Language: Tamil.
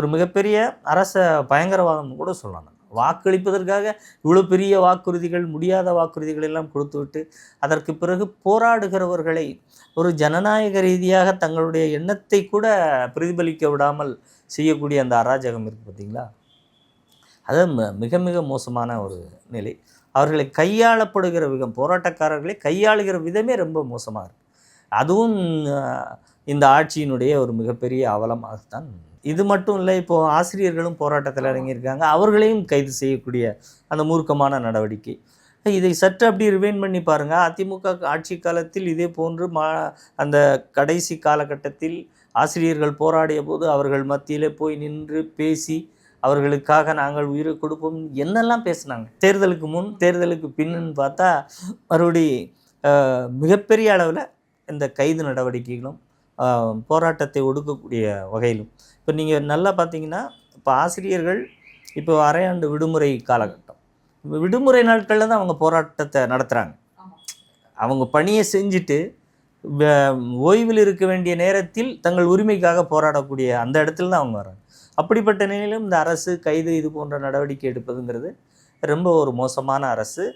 ஒரு மிகப்பெரிய அரச பயங்கரவாதம் கூட சொல்லலாம். வாக்களிப்பதற்காக இவ்வளோ பெரிய வாக்குறுதிகள், முடியாத வாக்குறுதிகள் எல்லாம் கொடுத்துவிட்டு, அதற்கு பிறகு போராடுகிறவர்களை ஒரு ஜனநாயக ரீதியாக தங்களுடைய எண்ணத்தை கூட பிரதிபலிக்க விடாமல் செய்யக்கூடிய அந்த அராஜகம் இருக்குது பார்த்தீங்களா? அது மிக மிக மோசமான ஒரு நிலை. அவர்களை கையாளப்படுகிற விதம், போராட்டக்காரர்களை கையாளுகிற விதமே ரொம்ப மோசமாக இருக்குது. அதுவும் இந்த ஆட்சியினுடைய ஒரு மிகப்பெரிய அவலமாகத்தான். இது மட்டும் இல்லை, இப்போது ஆசிரியர்களும் போராட்டத்தில் இறங்கியிருக்காங்க. அவர்களையும் கைது செய்யக்கூடிய அந்த மூர்க்கமான நடவடிக்கை. இதை சற்று அப்படி ரிவைண்ட் பண்ணி பாருங்கள். அதிமுக ஆட்சி காலத்தில் இதே போன்று அந்த கடைசி காலகட்டத்தில் ஆசிரியர்கள் போராடிய போது அவர்கள் மத்தியில் போய் நின்று பேசி அவர்களுக்காக நாங்கள் உயிரை கொடுப்போம் என்னெல்லாம் பேசுனாங்க. தேர்தலுக்கு முன் தேர்தலுக்கு பின்னு பார்த்தா மறுபடி மிகப்பெரிய அளவில் இந்த கைது நடவடிக்கைகளும் போராட்டத்தை ஒடுக்கக்கூடிய வகையிலும். இப்போ நீங்கள் நல்லா பார்த்தீங்கன்னா, இப்போ ஆசிரியர்கள் இப்போ அரையாண்டு விடுமுறை காலகட்டம், இப்போ விடுமுறை நாட்களில் தான் அவங்க போராட்டத்தை நடத்துகிறாங்க. அவங்க பணியை செஞ்சுட்டு ஓய்வில் இருக்க வேண்டிய நேரத்தில் தங்கள் உரிமைக்காக போராடக்கூடிய அந்த இடத்துல தான் அவங்க வராங்க. அப்படிப்பட்ட நிலையிலும் இந்த அரசு கைது இது போன்ற நடவடிக்கை எடுப்பதுங்கிறது ரொம்ப ஒரு மோசமான அரசு.